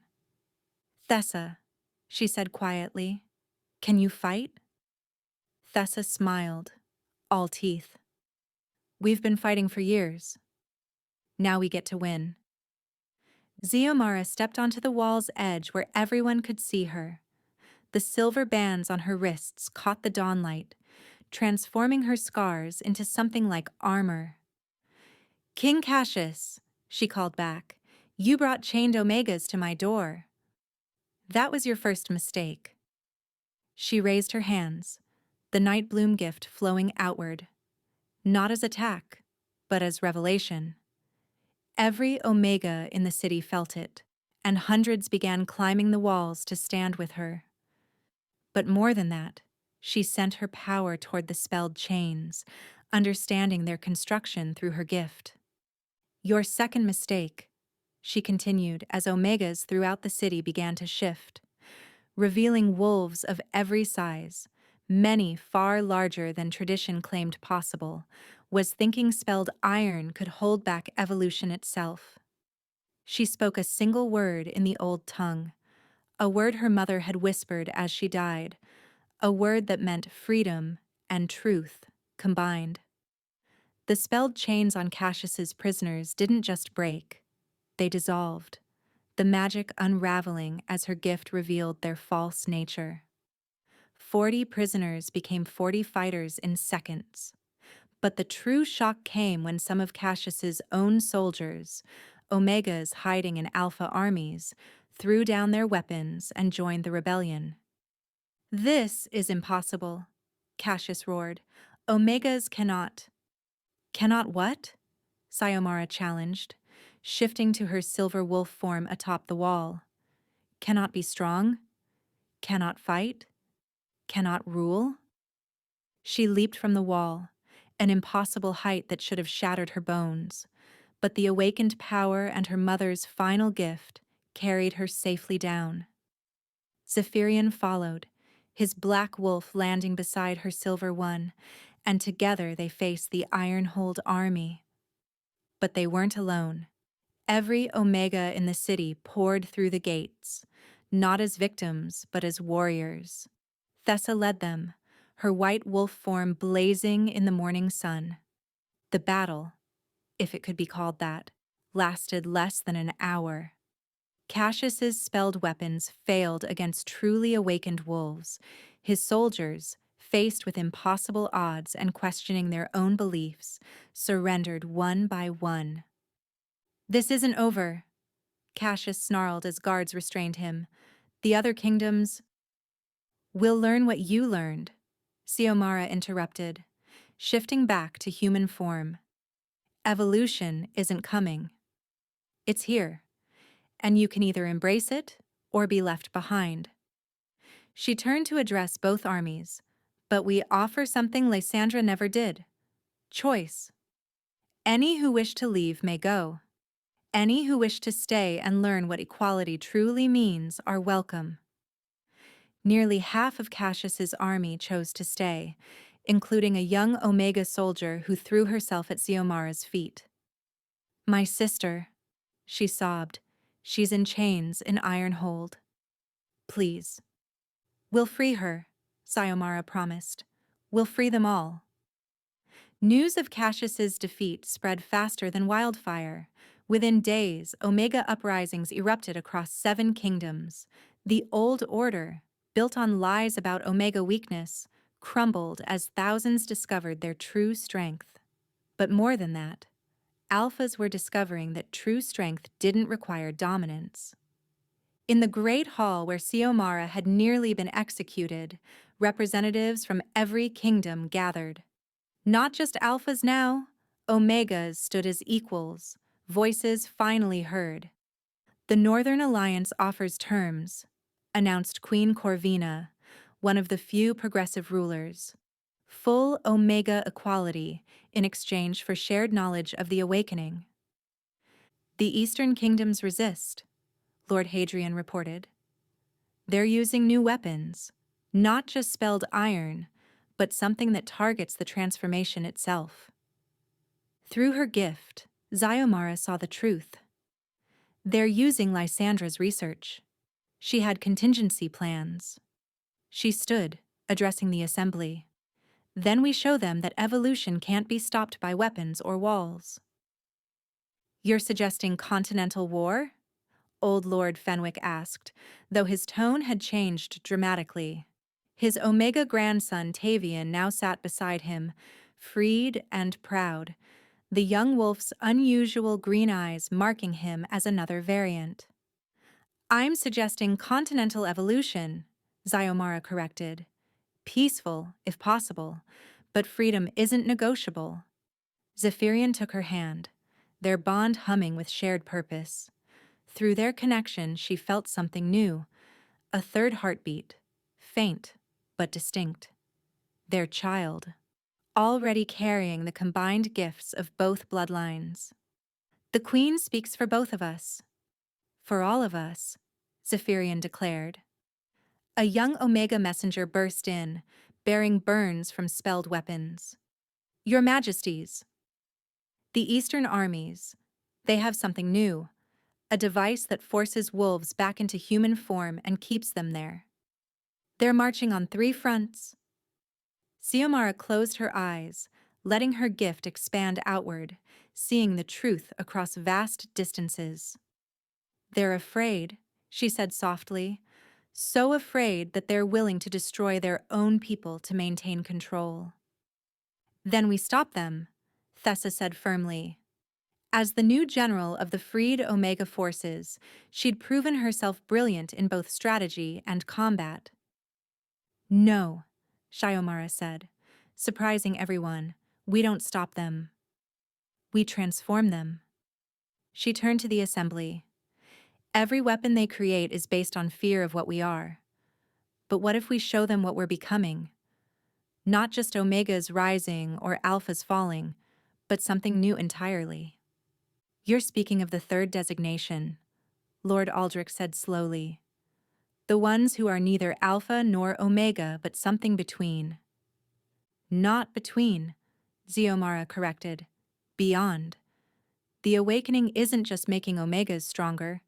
Thessa, she said quietly, can you fight? Thessa smiled, all teeth. We've been fighting for years. Now we get to win. Xiomara stepped onto the wall's edge where everyone could see her. The silver bands on her wrists caught the dawnlight, transforming her scars into something like armor. King Cassius, she called back, you brought chained Omegas to my door. That was your first mistake. She raised her hands, the Nightbloom gift flowing outward, not as attack, but as revelation. Every Omega in the city felt it, and hundreds began climbing the walls to stand with her. But more than that, she sent her power toward the spelled chains, understanding their construction through her gift. Your second mistake, she continued as Omegas throughout the city began to shift, revealing wolves of every size, many far larger than tradition claimed possible, was thinking spelled iron could hold back evolution itself. She spoke a single word in the old tongue, a word her mother had whispered as she died, a word that meant freedom and truth combined. The spelled chains on Cassius's prisoners didn't just break, they dissolved, the magic unraveling as her gift revealed their false nature. 40 prisoners became 40 fighters in seconds. But the true shock came when some of Cassius's own soldiers, Omegas hiding in alpha armies, threw down their weapons and joined the rebellion. "This is impossible," Cassius roared. "Omegas cannot." "Cannot what?" Sayomara challenged, shifting to her silver wolf form atop the wall. "Cannot be strong? Cannot fight? Cannot rule?" She leaped from the wall, an impossible height that should have shattered her bones, but the awakened power and her mother's final gift carried her safely down. Zephyrian followed, his black wolf landing beside her silver one, and together they faced the Ironhold army. But they weren't alone. Every Omega in the city poured through the gates, not as victims, but as warriors. Thessa led them, her white wolf form blazing in the morning sun. The battle, if it could be called that, lasted less than an hour. Cassius's spelled weapons failed against truly awakened wolves. His soldiers, faced with impossible odds and questioning their own beliefs, surrendered one by one. "This isn't over," Cassius snarled as guards restrained him. "The other kingdoms—" "Will learn what you learned," Xiomara interrupted, shifting back to human form. "Evolution isn't coming. It's here, and you can either embrace it or be left behind." She turned to address both armies, "But we offer something Lysandra never did. Choice. Any who wish to leave may go. Any who wish to stay and learn what equality truly means are welcome." Nearly half of Cassius's army chose to stay, including a young Omega soldier who threw herself at Xiomara's feet. "My sister," she sobbed. "She's in chains in Ironhold. Please." "We'll free her," Xiomara promised. "We'll free them all." News of Cassius's defeat spread faster than wildfire. Within days, Omega uprisings erupted across 7 kingdoms. The old order, built on lies about Omega weakness, crumbled as thousands discovered their true strength. But more than that, alphas were discovering that true strength didn't require dominance. In the Great Hall where Xiomara had nearly been executed, representatives from every kingdom gathered. Not just alphas now, Omegas stood as equals, voices finally heard. "The Northern Alliance offers terms," announced Queen Corvina, one of the few progressive rulers. "Full Omega equality in exchange for shared knowledge of the awakening." "The Eastern Kingdoms resist," Lord Hadrian reported. "They're using new weapons, not just spelled iron, but something that targets the transformation itself." Through her gift, Xiomara saw the truth. They're using Lysandra's research. She had contingency plans. She stood, addressing the assembly. "Then we show them that evolution can't be stopped by weapons or walls." "You're suggesting Continental war?" Old Lord Fenwick asked, though his tone had changed dramatically. His Omega grandson Tavian now sat beside him, freed and proud, the young wolf's unusual green eyes marking him as another variant. "I'm suggesting continental evolution," Xiomara corrected. "Peaceful, if possible, but freedom isn't negotiable." Zephyrian took her hand, their bond humming with shared purpose. Through their connection, she felt something new, a third heartbeat, faint but distinct. Their child, already carrying the combined gifts of both bloodlines. "The Queen speaks for both of us." "For all of us," Zephyrian declared. A young Omega messenger burst in, bearing burns from spelled weapons. "Your Majesties." "The Eastern armies. They have something new. A device that forces wolves back into human form and keeps them there. They're marching on 3 fronts." Xiomara closed her eyes, letting her gift expand outward, seeing the truth across vast distances. "They're afraid," she said softly, "so afraid that they're willing to destroy their own people to maintain control." "Then we stop them," Thessa said firmly. As the new general of the freed Omega forces, she'd proven herself brilliant in both strategy and combat. "No," Shiomara said, surprising everyone. "We don't stop them. We transform them." She turned to the assembly. "Every weapon they create is based on fear of what we are. But what if we show them what we're becoming? Not just Omegas rising or Alphas falling, but something new entirely." "You're speaking of the third designation," Lord Aldrich said slowly. "The ones who are neither Alpha nor Omega, but something between." "Not between," Xiomara corrected. "Beyond. The awakening isn't just making Omegas stronger.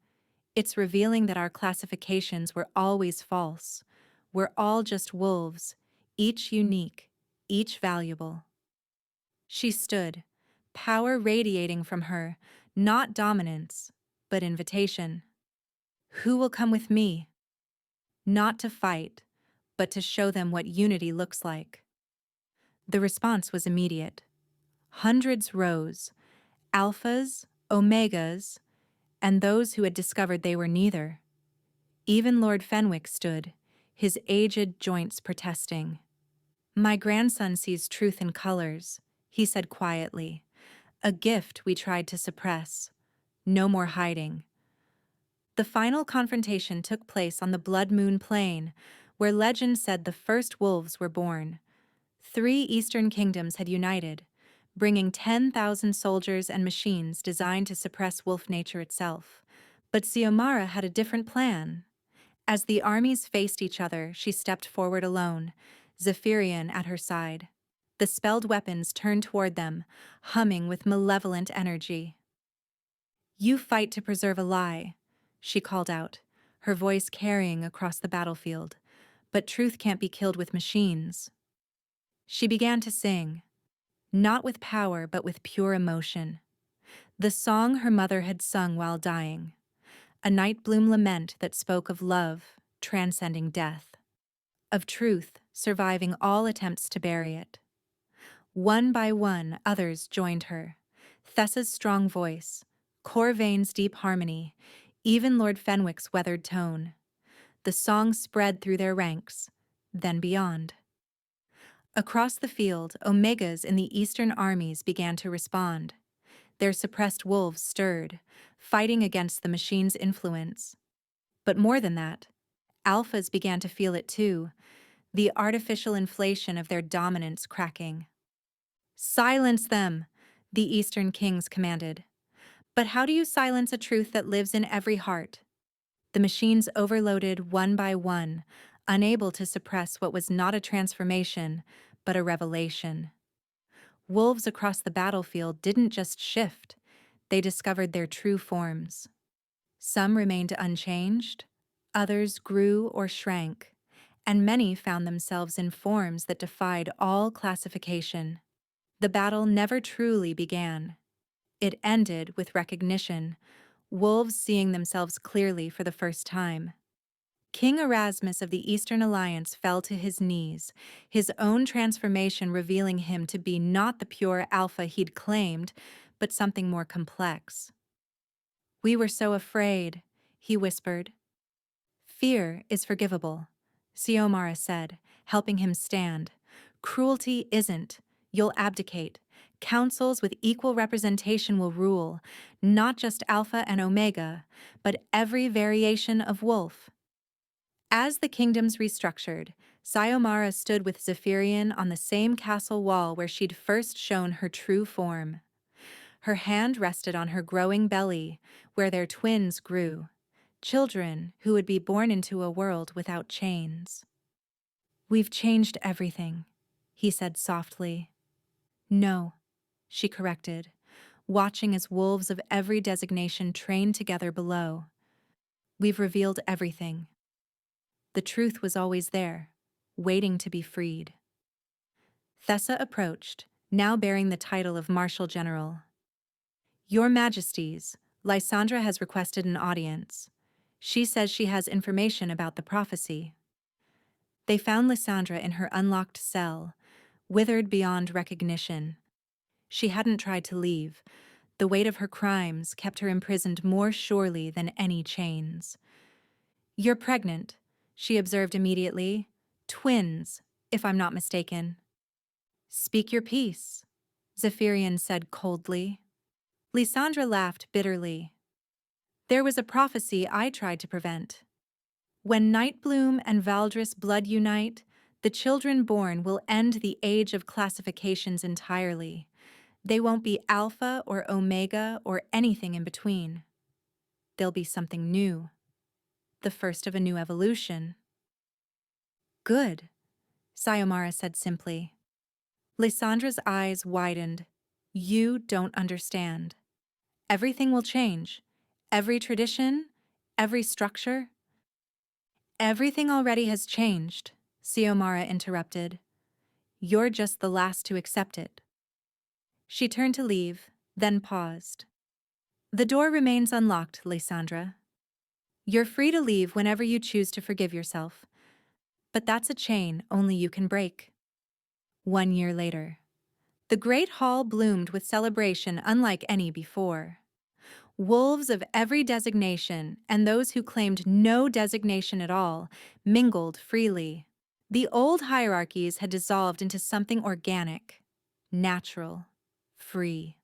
It's revealing that our classifications were always false. We're all just wolves, each unique, each valuable." She stood, power radiating from her, not dominance, but invitation. "Who will come with me?" Not to fight, but to show them what unity looks like. The response was immediate. Hundreds rose, Alphas, Omegas, and those who had discovered they were neither. Even Lord Fenwick stood, his aged joints protesting. "My grandson sees truth in colors," he said quietly. "A gift we tried to suppress. No more hiding." The final confrontation took place on the Blood Moon Plain, where legend said the first wolves were born. 3 Eastern kingdoms had united, bringing 10,000 soldiers and machines designed to suppress wolf nature itself. But Xiomara had a different plan. As the armies faced each other, she stepped forward alone, Zephyrian at her side. The spelled weapons turned toward them, humming with malevolent energy. "You fight to preserve a lie," she called out, her voice carrying across the battlefield. "But truth can't be killed with machines." She began to sing, not with power but with pure emotion. The song her mother had sung while dying, a night bloom lament that spoke of love transcending death, of truth surviving all attempts to bury it. One by one, others joined her. Thessa's strong voice, Corvain's deep harmony, even Lord Fenwick's weathered tone. The song spread through their ranks, then beyond. Across the field, Omegas in the Eastern armies began to respond. Their suppressed wolves stirred, fighting against the machine's influence. But more than that, Alphas began to feel it too, the artificial inflation of their dominance cracking. "Silence them," the Eastern kings commanded. But how do you silence a truth that lives in every heart? The machines overloaded one by one, unable to suppress what was not a transformation, but a revelation. Wolves across the battlefield didn't just shift, they discovered their true forms. Some remained unchanged, others grew or shrank, and many found themselves in forms that defied all classification. The battle never truly began. It ended with recognition, wolves seeing themselves clearly for the first time. King Erasmus of the Eastern Alliance fell to his knees, his own transformation revealing him to be not the pure alpha he'd claimed, but something more complex. "We were so afraid," he whispered. "Fear is forgivable," Xiomara said, helping him stand. "Cruelty isn't. You'll abdicate. Councils with equal representation will rule, not just Alpha and Omega, but every variation of wolf." As the kingdoms restructured, Xiomara stood with Zephyrian on the same castle wall where she'd first shown her true form. Her hand rested on her growing belly, where their twins grew, children who would be born into a world without chains. "We've changed everything," he said softly. "No," she corrected, watching as wolves of every designation trained together below. "We've revealed everything. The truth was always there, waiting to be freed." Thessa approached, now bearing the title of Marshal General. "Your Majesties, Lysandra has requested an audience. She says she has information about the prophecy." They found Lysandra in her unlocked cell, withered beyond recognition. She hadn't tried to leave. The weight of her crimes kept her imprisoned more surely than any chains. "You're pregnant," she observed immediately. "Twins, if I'm not mistaken." "Speak your piece," Zephyrian said coldly. Lysandra laughed bitterly. "There was a prophecy I tried to prevent. When Nightbloom and Valdris blood unite, the children born will end the age of classifications entirely. They won't be alpha or omega or anything in between. They'll be something new. The first of a new evolution." "Good," Sayomara said simply. Lysandra's eyes widened. "You don't understand. Everything will change. Every tradition, every structure." "Everything already has changed," Sayomara interrupted. "You're just the last to accept it." She turned to leave, then paused. "The door remains unlocked, Lysandra. You're free to leave whenever you choose to forgive yourself. But that's a chain only you can break." 1 year later. The great hall bloomed with celebration unlike any before. Wolves of every designation and those who claimed no designation at all mingled freely. The old hierarchies had dissolved into something organic, natural, free.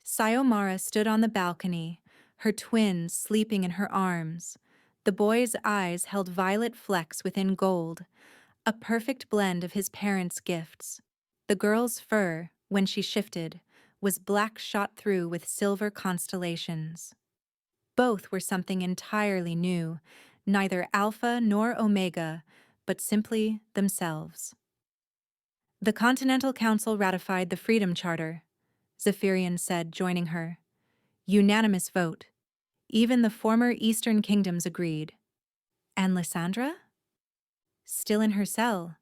Sayomara stood on the balcony, her twins sleeping in her arms. The boy's eyes held violet flecks within gold, a perfect blend of his parents' gifts. The girl's fur, when she shifted, was black shot through with silver constellations. Both were something entirely new, neither alpha nor omega, but simply themselves. "The Continental Council ratified the Freedom Charter," Zephyrian said, joining her. "Unanimous vote. Even the former Eastern Kingdoms agreed." "And Lysandra?" "Still in her cell,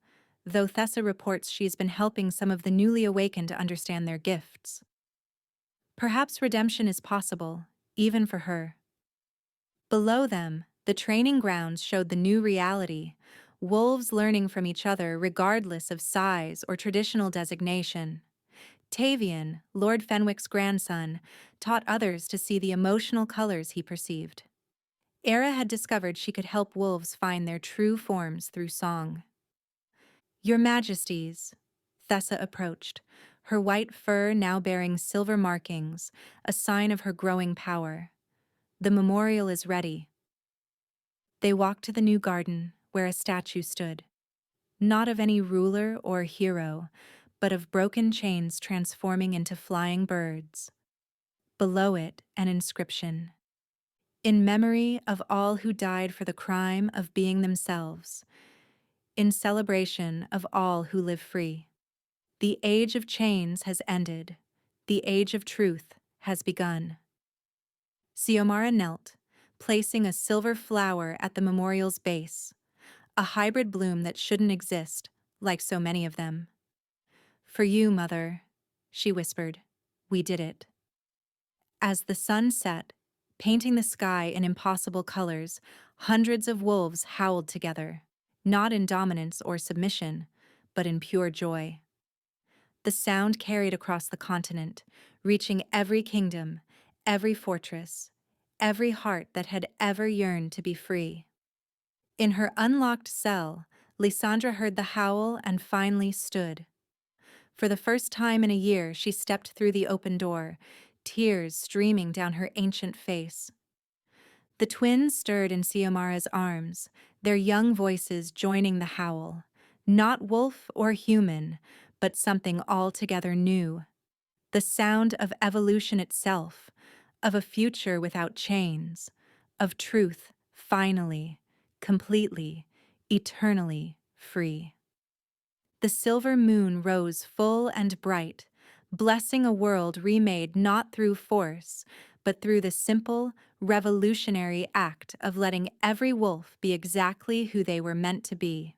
though Thessa reports she's been helping some of the newly awakened to understand their gifts. Perhaps redemption is possible, even for her." Below them, the training grounds showed the new reality, wolves learning from each other regardless of size or traditional designation. Tavian, Lord Fenwick's grandson, taught others to see the emotional colors he perceived. Era had discovered she could help wolves find their true forms through song. "Your Majesties," Thessa approached, her white fur now bearing silver markings, a sign of her growing power. "The memorial is ready." They walked to the new garden, where a statue stood. Not of any ruler or hero, but of broken chains transforming into flying birds. Below it, an inscription. "In memory of all who died for the crime of being themselves. In celebration of all who live free. The age of chains has ended. The age of truth has begun." Sayomara knelt, placing a silver flower at the memorial's base, a hybrid bloom that shouldn't exist, like so many of them. "For you, Mother," she whispered. "We did it." As the sun set, painting the sky in impossible colors, hundreds of wolves howled together, not in dominance or submission, but in pure joy. The sound carried across the continent, reaching every kingdom, every fortress, every heart that had ever yearned to be free. In her unlocked cell, Lysandra heard the howl and finally stood. For the first time in a year, she stepped through the open door, tears streaming down her ancient face. The twins stirred in Sayomara's arms, their young voices joining the howl. Not wolf or human, but something altogether new. The sound of evolution itself, of a future without chains, of truth finally, completely, eternally free. The silver moon rose full and bright, blessing a world remade not through force, but through the simple, revolutionary act of letting every wolf be exactly who they were meant to be.